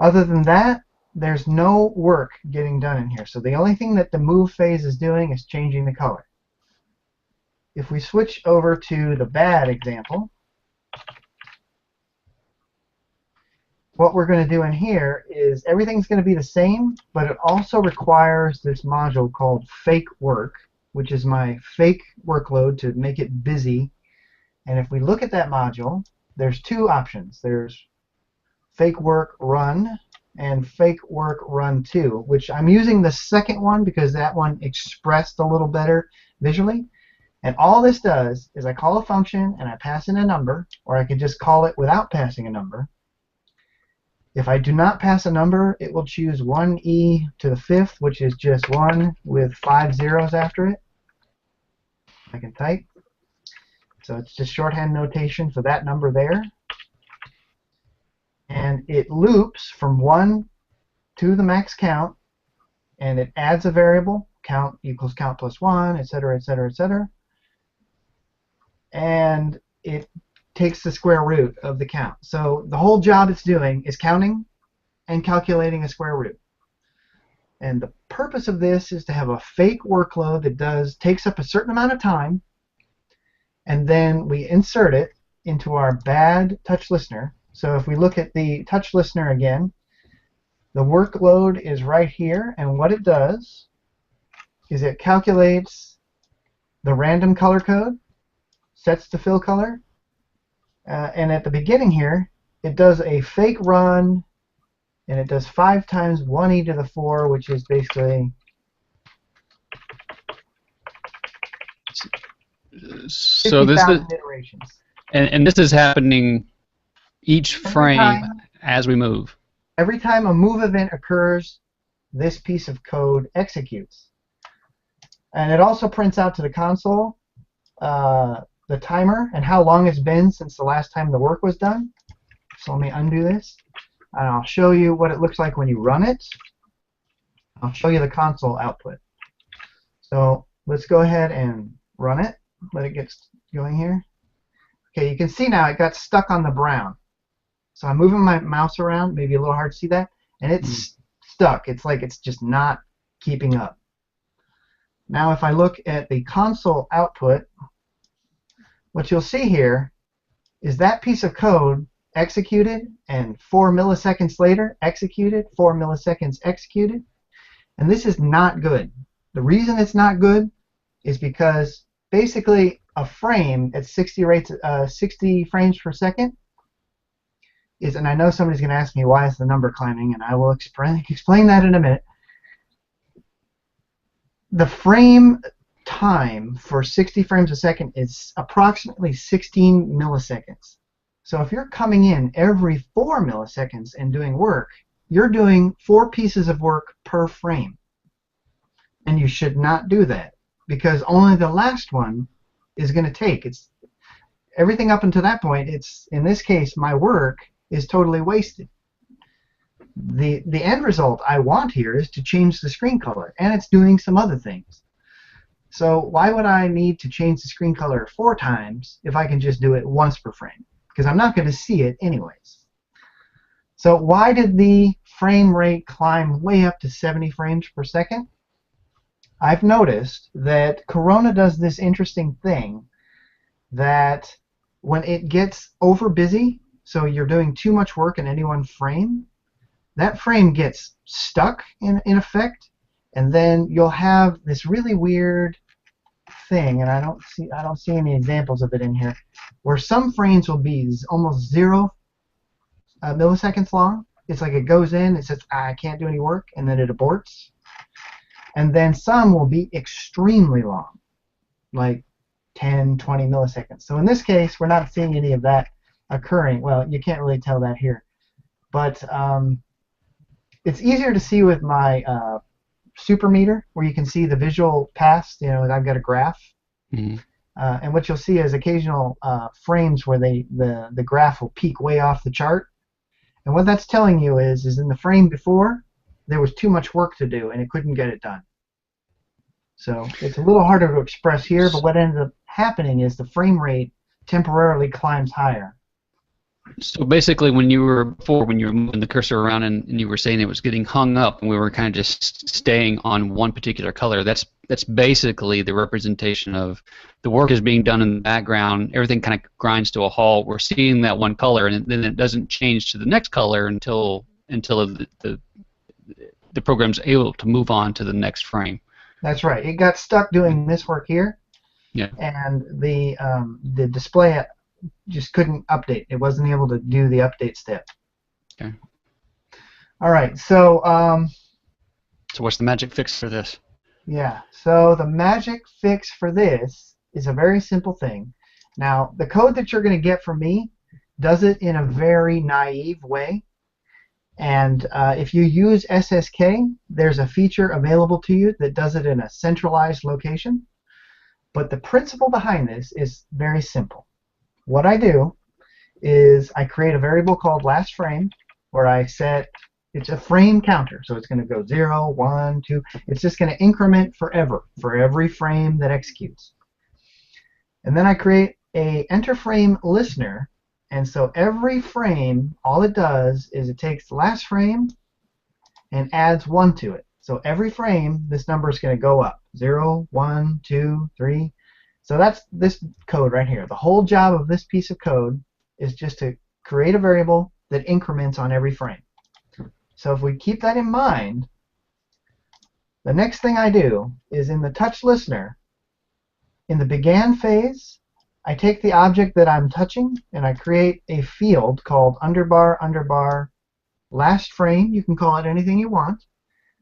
Other than that, there's no work getting done in here. So the only thing that the move phase is doing is changing the color. If we switch over to the bad example, what we're going to do in here is everything's going to be the same, but it also requires this module called fake work, which is my fake workload to make it busy. And if we look at that module, there's two options. There's fake work run and fake work run 2, which I'm using the second one because that one expressed a little better visually. And all this does is I call a function and I pass in a number, or I could just call it without passing a number. If I do not pass a number, it will choose 1e to the 5th, which is just 1 with 5 zeros after it. I can type. So it's just shorthand notation for that number there. And it loops from 1 to the max count, and it adds a variable, count equals count plus 1, etc., etc., etc. And it takes the square root of the count. So the whole job it's doing is counting and calculating a square root. And the purpose of this is to have a fake workload that takes up a certain amount of time, and then we insert it into our bad touch listener. So if we look at the touch listener again, the workload is right here, and what it does is it calculates the random color code, sets the fill color, and at the beginning here, it does a fake run, and it does 5 times 1e to the 4, which is basically... So this is... iterations. And this is happening each frame as we move. Every time a move event occurs, this piece of code executes. And it also prints out to the console the timer and how long it's been since the last time the work was done. So let me undo this, and I'll show you what it looks like when you run it. I'll show you the console output. So let's go ahead and run it. Let it get going here. Okay, you can see now it got stuck on the brown. So I'm moving my mouse around, maybe a little hard to see that, and it's stuck. It's like it's just not keeping up. Now if I look at the console output, what you'll see here is that piece of code executed, and 4 milliseconds later executed, 4 milliseconds executed, and this is not good. The reason it's not good is because basically a frame at 60 frames per second is, and I know somebody's going to ask me why is the number climbing, and I will explain that in a minute. The frame time for 60 frames a second is approximately 16 milliseconds. So if you're coming in every 4 milliseconds and doing work, you're doing 4 pieces of work per frame. And you should not do that, because only the last one is going to take. It's everything up until that point, it's, in this case, my work is totally wasted. The end result I want here is to change the screen color, and it's doing some other things. So why would I need to change the screen color 4 times if I can just do it once per frame? Because I'm not going to see it anyways. So why did the frame rate climb way up to 70 frames per second? I've noticed that Corona does this interesting thing that when it gets over busy, so you're doing too much work in any one frame, that frame gets stuck in effect, and then you'll have this really weird thing, and I don't see any examples of it in here, where some frames will be almost 0 milliseconds long. It's like it goes in, it says, I can't do any work, and then it aborts. And then some will be extremely long, like 10, 20 milliseconds. So in this case, we're not seeing any of that occurring. Well, you can't really tell that here. But it's easier to see with my super meter, where you can see the visual paths. You know, I've got a graph. Mm-hmm. And what you'll see is occasional frames where the graph will peak way off the chart. And what that's telling you is in the frame before, there was too much work to do, and it couldn't get it done. So it's a little harder to express here, but what ends up happening is the frame rate temporarily climbs higher. So basically, when you were moving the cursor around and you were saying it was getting hung up, and we were kind of just staying on one particular color, that's basically the representation of the work is being done in the background. Everything kind of grinds to a halt. We're seeing that one color, and then it doesn't change to the next color until the program's able to move on to the next frame. That's right. It got stuck doing this work here, Yeah. and the display just couldn't update. It wasn't able to do the update step. Okay. All right. So So what's the magic fix for this? yeah. So the magic fix for this is a very simple thing. Now, the code that you're going to get from me does it in a very naive way. And if you use SSK, there's a feature available to you that does it in a centralized location. But the principle behind this is very simple. What I do is I create a variable called last frame where I set, it's a frame counter. So it's going to go 0, 1, 2. It's just going to increment forever for every frame that executes. And then I create a enter frame listener. And so every frame, all it does is it takes the last frame and adds 1 to it. So every frame, this number is going to go up. 0, 1, 2, 3. So that's this code right here. The whole job of this piece of code is just to create a variable that increments on every frame. So if we keep that in mind, the next thing I do is in the touch listener, in the began phase, I take the object that I'm touching and I create a field called underbar last frame. You can call it anything you want.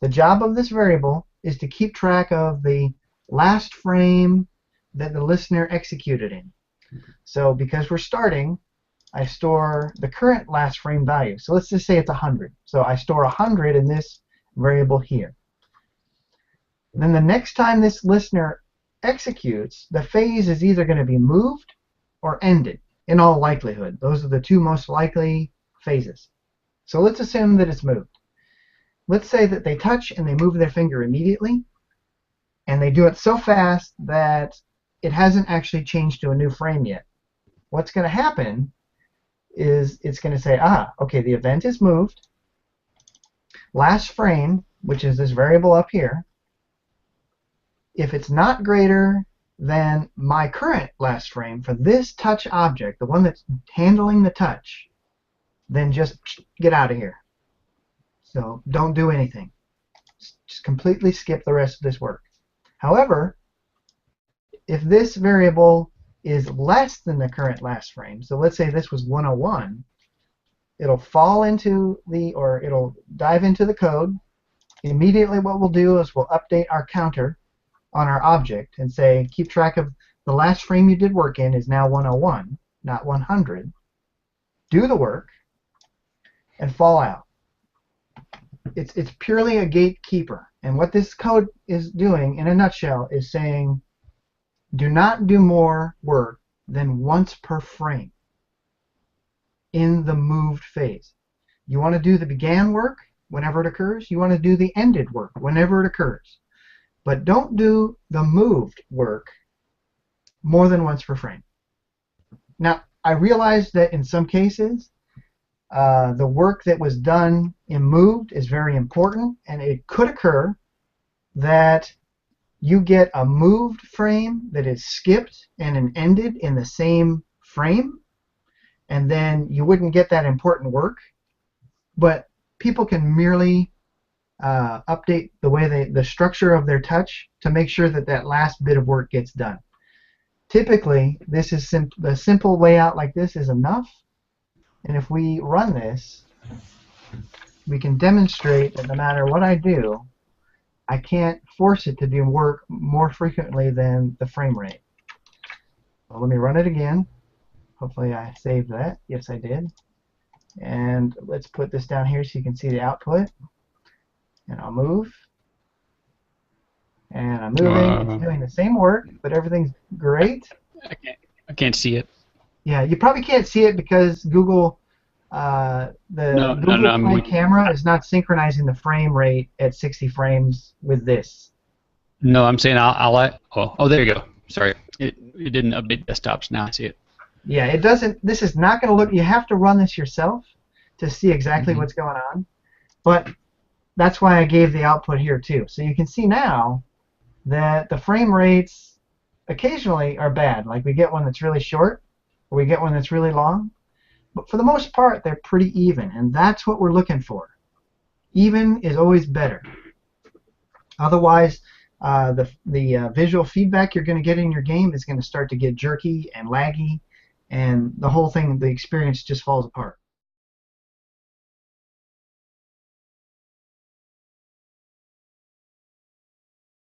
The job of this variable is to keep track of the last frame that the listener executed in. So because we're starting, I store the current last frame value. So let's just say it's 100. So I store 100 in this variable here. And then the next time this listener executes, the phase is either going to be moved or ended, in all likelihood. Those are the two most likely phases. So let's assume that it's moved. Let's say that they touch and they move their finger immediately, and they do it so fast that it hasn't actually changed to a new frame yet. What's going to happen is it's going to say, okay, the event is moved. Last frame, which is this variable up here, if it's not greater than my current last frame for this touch object, the one that's handling the touch, then just get out of here. So don't do anything. Just completely skip the rest of this work. However, if this variable is less than the current last frame, so let's say this was 101, it'll fall into it'll dive into the code. Immediately what we'll do is we'll update our counter on our object and say, keep track of the last frame you did work in is now 101, not 100. Do the work and fall out. It's purely a gatekeeper. And what this code is doing, in a nutshell, is saying, do not do more work than once per frame in the moved phase. You want to do the began work whenever it occurs. You want to do the ended work whenever it occurs. But don't do the moved work more than once per frame. Now, I realize that in some cases, the work that was done in moved is very important, and it could occur that you get a moved frame that is skipped and an ended in the same frame, and then you wouldn't get that important work. But people can merely update the way the structure of their touch to make sure that that last bit of work gets done. Typically, this is the simple layout like this is enough. And if we run this, we can demonstrate that no matter what I do, I can't force it to do work more frequently than the frame rate. Well, let me run it again. Hopefully I saved that. Yes, I did. And let's put this down here so you can see the output. And I'll move. And I'm moving. It's doing the same work, but everything's great. I can't see it. Yeah, you probably can't see it because Google, Google Play camera is not synchronizing the frame rate at 60 frames with this. No, I'm saying oh, there you go. Sorry, it didn't update desktops. Now I see it. Yeah, it doesn't. This is not going to look. You have to run this yourself to see exactly Hmm. what's going on. But that's why I gave the output here too. So you can see now that the frame rates occasionally are bad. Like we get one that's really short, or we get one that's really long. But for the most part, they're pretty even, and that's what we're looking for. Even is always better. Otherwise, the visual feedback you're going to get in your game is going to start to get jerky and laggy, and the whole thing, the experience just falls apart.